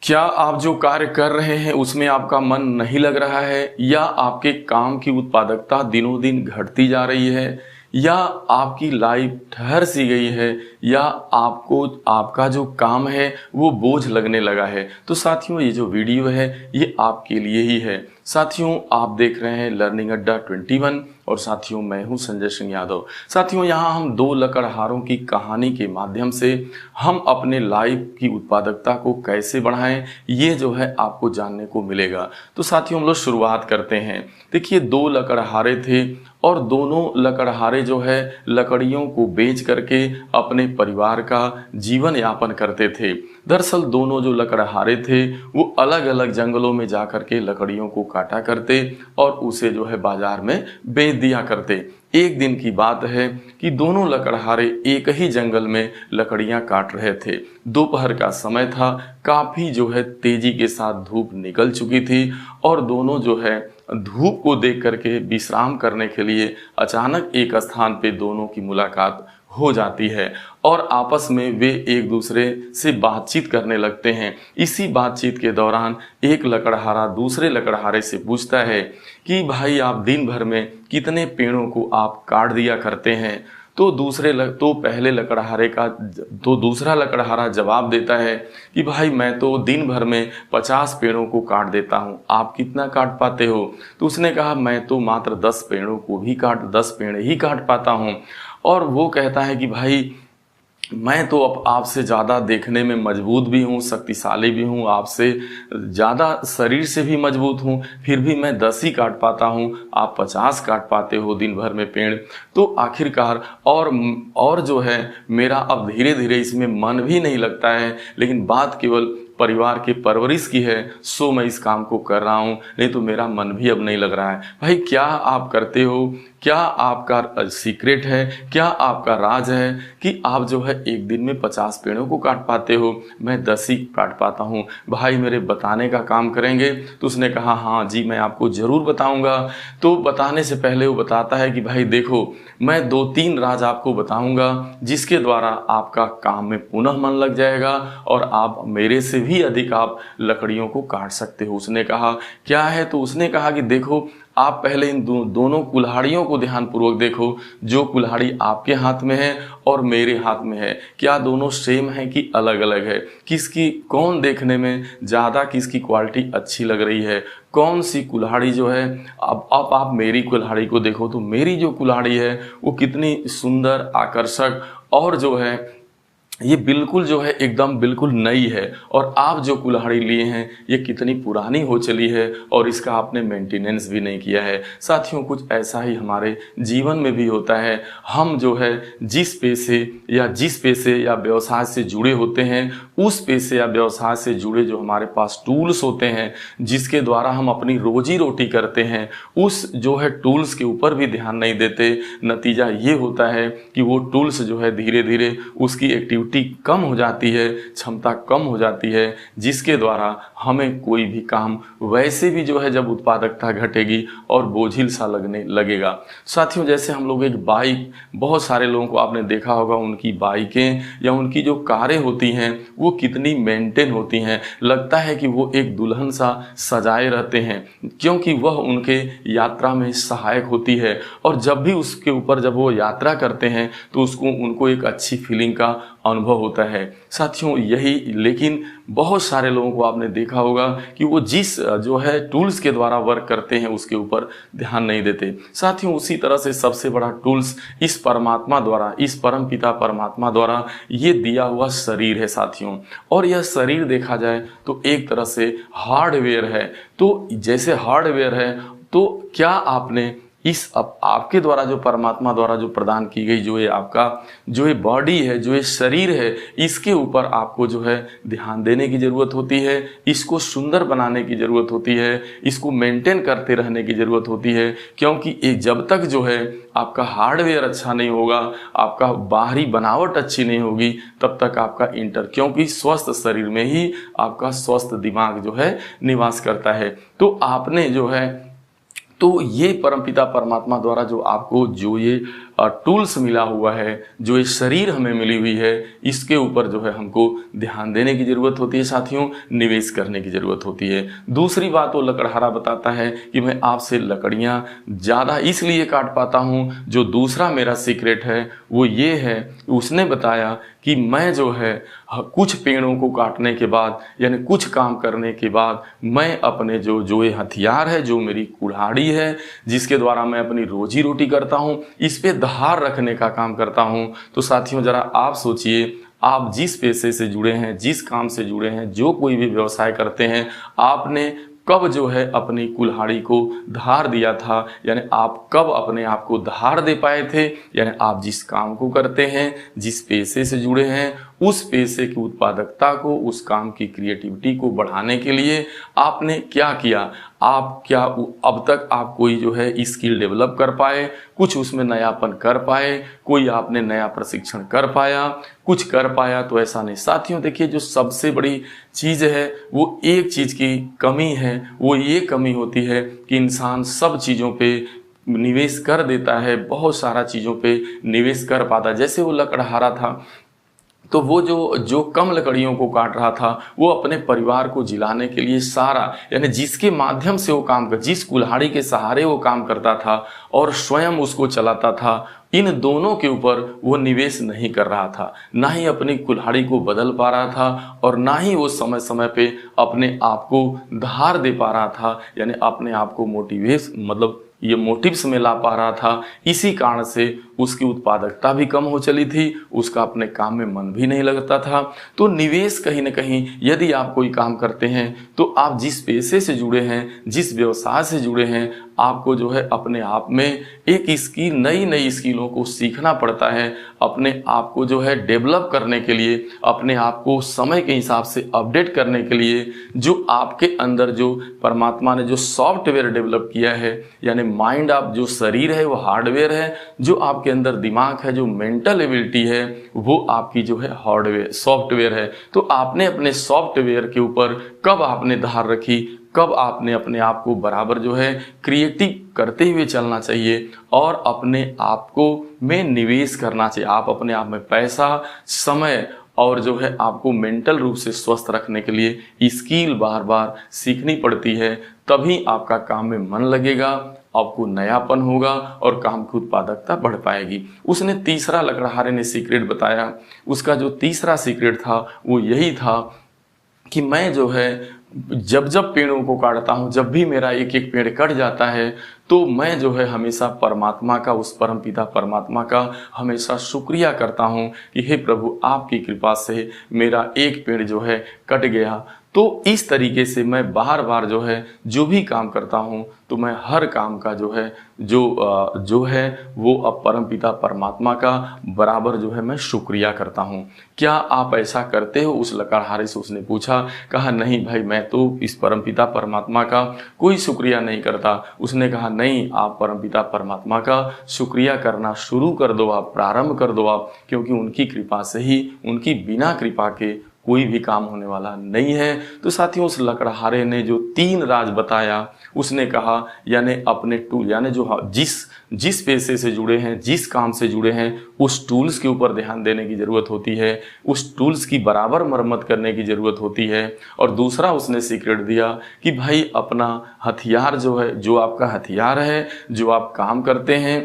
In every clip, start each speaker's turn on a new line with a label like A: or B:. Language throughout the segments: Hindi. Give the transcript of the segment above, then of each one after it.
A: क्या आप जो कार्य कर रहे हैं उसमें आपका मन नहीं लग रहा है, या आपके काम की उत्पादकता दिनों दिन घटती जा रही है, या आपकी लाइफ ठहर सी गई है, या आपको आपका जो काम है वो बोझ लगने लगा है? तो साथियों, ये जो वीडियो है ये आपके लिए ही है। साथियों, आप देख रहे हैं लर्निंग अड्डा 21 और साथियों मैं हूं संजय सिंह यादव। साथियों, यहाँ हम दो लकड़हारों की कहानी के माध्यम से हम अपने लाइफ की उत्पादकता को कैसे बढ़ाएं, ये जो है आपको जानने को मिलेगा। तो साथियों, हम लोग शुरुआत करते हैं। देखिए, दो लकड़हारे थे और दोनों लकड़हारे जो है लकड़ियों को बेच करके अपने परिवार का जीवन यापन करते थे। दरअसल दोनों जो लकड़हारे थे वो अलग अलग जंगलों में जा करके लकड़ियों को काटा करते और उसे जो है बाजार में बेच दिया करते। एक दिन की बात है कि दोनों लकड़हारे एक ही जंगल में लकड़ियां काट रहे थे। दोपहर का समय था, काफी जो है तेजी के साथ धूप निकल चुकी थी और दोनों जो है धूप को देख करके विश्राम करने के लिए अचानक एक स्थान पे दोनों की मुलाकात हो जाती है और आपस में वे एक दूसरे से बातचीत करने लगते हैं। इसी बातचीत के दौरान एक लकड़हारा दूसरे लकड़हारे से पूछता है कि भाई, आप दिन भर में कितने पेड़ों को आप काट दिया करते हैं? तो दूसरा लकड़हारा जवाब देता है कि भाई, मैं तो दिन भर में 50 पेड़ों को काट देता हूँ, आप कितना काट पाते हो? तो उसने कहा, मैं तो मात्र 10 पेड़ ही काट पाता हूँ। और वो कहता है कि भाई, मैं तो अब आपसे ज़्यादा देखने में मजबूत भी हूँ, शक्तिशाली भी हूँ, आपसे ज़्यादा शरीर से भी मजबूत हूँ, फिर भी मैं 10 ही काट पाता हूँ, आप 50 काट पाते हो दिन भर में पेड़। तो आखिरकार और जो है मेरा अब धीरे धीरे इसमें मन भी नहीं लगता है, लेकिन बात केवल परिवार के परवरिश की है, सो मैं इस काम को कर रहा हूँ, नहीं तो मेरा मन भी अब नहीं लग रहा है। भाई, क्या आप करते हो? क्या आपका सीक्रेट है? क्या आपका राज है कि आप जो है एक दिन में 50 पेड़ों को काट पाते हो? मैं 10 ही काट पाता हूँ। भाई, मेरे बताने का काम करेंगे? तो उसने कहा, हाँ जी, मैं आपको ज़रूर बताऊँगा। तो बताने से पहले वो बताता है कि भाई देखो, मैं 2-3 राज आपको बताऊँगा जिसके द्वारा आपका काम में पुनः मन लग जाएगा और आप मेरे से भी अधिक आप लकड़ियों को काट सकते हो। उसने कहा, क्या है? तो उसने कहा कि देखो, आप पहले इन दोनों कुल्हाड़ियों को ध्यानपूर्वक देखो। जो कुल्हाड़ी आपके हाथ में है और मेरे हाथ में है, क्या दोनों सेम है कि अलग अलग है? कौन देखने में ज़्यादा किसकी क्वालिटी अच्छी लग रही है? कौन सी कुल्हाड़ी जो है, अब आप मेरी कुल्हाड़ी को देखो तो मेरी जो कुल्हाड़ी है वो कितनी सुंदर, आकर्षक और जो है ये बिल्कुल जो है एकदम बिल्कुल नई है, और आप जो कुल्हाड़ी लिए हैं ये कितनी पुरानी हो चली है और इसका आपने मेंटेनेंस भी नहीं किया है। साथियों, कुछ ऐसा ही हमारे जीवन में भी होता है। हम जो है जिस पेशे या व्यवसाय से जुड़े होते हैं, उस पेशे या व्यवसाय से जुड़े जो हमारे पास टूल्स होते हैं जिसके द्वारा हम अपनी रोजी रोटी करते हैं, उस जो है टूल्स के ऊपर भी ध्यान नहीं देते। नतीजा ये होता है कि वो टूल्स जो है धीरे धीरे उसकी एक्टिविटी कम हो जाती है, क्षमता कम हो जाती है, जिसके द्वारा हमें कोई भी काम वैसे भी जो है जब उत्पादकता घटेगी और बोझिल सा लगने लगेगा। साथियों, जैसे हम लोग एक बाइक, बहुत सारे लोगों को आपने देखा होगा, उनकी बाइकें या उनकी जो कारें होती हैं वो कितनी मेंटेन होती हैं। लगता है कि वो एक दुल्हन सा सजाए रहते हैं, क्योंकि वह उनके यात्रा में सहायक होती है और जब भी उसके ऊपर जब वो यात्रा करते हैं तो उनको एक अच्छी फीलिंग का अनुभव होता है। साथियों, लेकिन बहुत सारे लोगों को आपने देखा होगा कि वो जिस जो है टूल्स के द्वारा वर्क करते हैं उसके ऊपर ध्यान नहीं देते। साथियों, उसी तरह से सबसे बड़ा टूल्स इस परम पिता परमात्मा द्वारा ये दिया हुआ शरीर है साथियों। और यह शरीर देखा जाए तो एक तरह से हार्डवेयर है। तो जैसे हार्डवेयर है, तो क्या आपने आपके द्वारा जो परमात्मा द्वारा जो प्रदान की गई जो ये बॉडी है, जो ये शरीर है, इसके ऊपर आपको जो है ध्यान देने की ज़रूरत होती है। इसको सुंदर बनाने की ज़रूरत होती है, इसको मेंटेन करते रहने की ज़रूरत होती है, क्योंकि जब तक जो है आपका हार्डवेयर अच्छा नहीं होगा, आपका बाहरी बनावट अच्छी नहीं होगी, तब तक आपका क्योंकि स्वस्थ शरीर में ही आपका स्वस्थ दिमाग जो है निवास करता है। तो आपने जो है तो ये परमपिता परमात्मा द्वारा जो आपको जो ये टूल्स मिला हुआ है, जो ये शरीर हमें मिली हुई है, इसके ऊपर जो है हमको ध्यान देने की ज़रूरत होती है साथियों, निवेश करने की ज़रूरत होती है। दूसरी बात वो लकड़हारा बताता है कि मैं आपसे लकड़ियाँ ज़्यादा इसलिए काट पाता हूँ। जो दूसरा मेरा सीक्रेट है वो ये है, उसने बताया कि मैं जो है कुछ पेड़ों को काटने के बाद यानी कुछ काम करने के बाद मैं अपने जो ये हथियार है, जो मेरी कुल्हाड़ी है जिसके द्वारा मैं अपनी रोजी रोटी करता हूँ, इस पे धार रखने का काम करता हूँ। तो साथियों जरा आप सोचिए, आप जिस पेशे से जुड़े हैं, जिस काम से जुड़े हैं, जो कोई भी व्यवसाय करते हैं, आपने कब जो है अपनी कुल्हाड़ी को धार दिया था, यानी आप कब अपने आप को धार दे पाए थे। यानी आप जिस काम को करते हैं, जिस पेशे से जुड़े हैं, उस पेशे की उत्पादकता को, उस काम की क्रिएटिविटी को बढ़ाने के लिए आपने क्या किया। आप क्या अब तक आप कोई जो है स्किल डेवलप कर पाए, कुछ उसमें नयापन कर पाए, कोई आपने नया प्रशिक्षण कर पाया, कुछ कर पाया? तो ऐसा नहीं साथियों। देखिए, जो सबसे बड़ी चीज़ है वो एक चीज़ की कमी है, वो ये कमी होती है कि इंसान सब चीज़ों पे निवेश कर देता है, बहुत सारा चीज़ों पे निवेश कर पाता। जैसे वो लकड़हारा था, तो वो जो कम लकड़ियों को काट रहा था, वो अपने परिवार को जिलाने के लिए सारा, यानी जिसके माध्यम से वो काम कर, जिस कुल्हाड़ी के सहारे वो काम करता था और स्वयं उसको चलाता था, इन दोनों के ऊपर वो निवेश नहीं कर रहा था। ना ही अपनी कुल्हाड़ी को बदल पा रहा था और ना ही वो समय समय पे अपने आप को धार दे पा रहा था, यानी अपने आप को ये मोटिव्स में ला पा रहा था। इसी कारण से उसकी उत्पादकता भी कम हो चली थी, उसका अपने काम में मन भी नहीं लगता था। तो निवेश कहीं ना कहीं, यदि आप कोई काम करते हैं तो आप जिस पेशे से जुड़े हैं, जिस व्यवसाय से जुड़े हैं, आपको जो है अपने आप में एक स्किल, नई स्किलों को सीखना पड़ता है। अपने आप को जो है डेवलप करने के लिए, अपने आप को समय के हिसाब से अपडेट करने के लिए, जो आपके अंदर जो परमात्मा ने जो सॉफ्टवेयर डेवलप किया है, यानी माइंड, आप जो शरीर है वो हार्डवेयर है, जो आपके अंदर दिमाग है, जो मेंटल एबिलिटी है वो आपकी जो है हार्डवेयर सॉफ्टवेयर है। तो आपने अपने सॉफ्टवेयर के ऊपर कब आपने धार रखी, कब आपने अपने आप को बराबर जो है क्रिएटिव करते हुए चलना चाहिए और अपने आप को में निवेश करना चाहिए। आप अपने आप में पैसा, समय और जो है आपको मेंटल रूप से स्वस्थ रखने के लिए स्किल बार बार सीखनी पड़ती है, तभी आपका काम में मन लगेगा, आपको नयापन होगा और काम की उत्पादकता बढ़ पाएगी। उसने तीसरा, लकड़हारे ने सीक्रेट बताया। उसका जो तीसरा सीक्रेट था वो यही था कि मैं जो है जब पेड़ों को काटता हूँ, जब भी मेरा एक एक पेड़ कट जाता है, तो मैं जो है हमेशा परमात्मा का, उस परमपिता परमात्मा का हमेशा शुक्रिया करता हूँ कि हे प्रभु, आपकी कृपा से मेरा एक पेड़ जो है कट गया। तो इस तरीके से मैं बार बार जो है जो भी काम करता हूँ, तो मैं हर काम का जो है वो अब परमपिता परमात्मा का बराबर जो है मैं शुक्रिया करता हूँ। क्या आप ऐसा करते हो? उस लकड़हारे से उसने पूछा। कहा नहीं भाई, मैं तो इस परमपिता परमात्मा का कोई शुक्रिया नहीं करता। उसने कहा नहीं, आप परमपिता परमात्मा का शुक्रिया करना शुरू कर दो, आप प्रारंभ कर दो आप, क्योंकि उनकी कृपा से ही, उनकी बिना कृपा के कोई भी काम होने वाला नहीं है। तो साथियों, उस लकड़हारे ने जो 3 राज बताया, उसने कहा यानी अपने टूल, यानी जो जिस पेशे से जुड़े हैं, जिस काम से जुड़े हैं, उस टूल्स के ऊपर ध्यान देने की ज़रूरत होती है, उस टूल्स की बराबर मरम्मत करने की ज़रूरत होती है। और दूसरा उसने सीक्रेट दिया कि भाई अपना हथियार जो है, जो आपका हथियार है, जो आप काम करते हैं,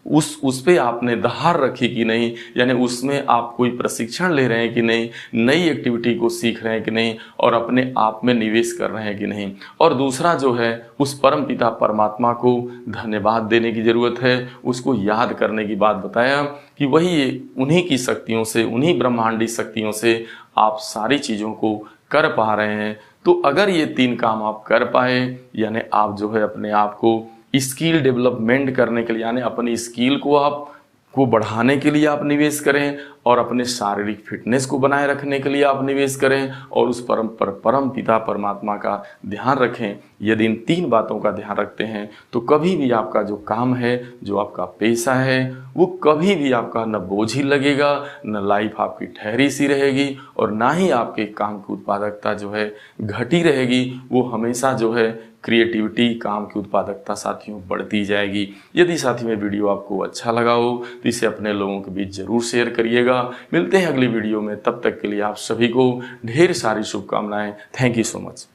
A: उस पे आपने धार रखी कि नहीं, यानी उसमें आप कोई प्रशिक्षण ले रहे हैं कि नहीं, नई एक्टिविटी को सीख रहे हैं कि नहीं, और अपने आप में निवेश कर रहे हैं कि नहीं। और दूसरा जो है, उस परमपिता परमात्मा को धन्यवाद देने की ज़रूरत है, उसको याद करने की बात बताया कि वही, उन्हीं की शक्तियों से, उन्हीं ब्रह्मांडी शक्तियों से आप सारी चीज़ों को कर पा रहे हैं। तो अगर ये 3 काम आप कर पाए, यानी आप जो है अपने आप को स्किल डेवलपमेंट करने के लिए, यानी अपनी स्किल को बढ़ाने के लिए आप निवेश करें, और अपने शारीरिक फिटनेस को बनाए रखने के लिए आप निवेश करें और उस परम पिता परमात्मा का ध्यान रखें। यदि इन 3 बातों का ध्यान रखते हैं तो कभी भी आपका जो काम है, जो आपका पैसा है, वो कभी भी आपका न बोझिल लगेगा, न लाइफ आपकी ठहरी सी रहेगी और ना ही आपके काम की उत्पादकता जो है घटी रहेगी। वो हमेशा जो है क्रिएटिविटी, काम की उत्पादकता साथियों बढ़ती जाएगी। यदि साथियों में वीडियो आपको अच्छा लगा हो तो इसे अपने लोगों के बीच जरूर शेयर करिएगा। मिलते हैं अगली वीडियो में, तब तक के लिए आप सभी को ढेर सारी शुभकामनाएं। Thank you so much.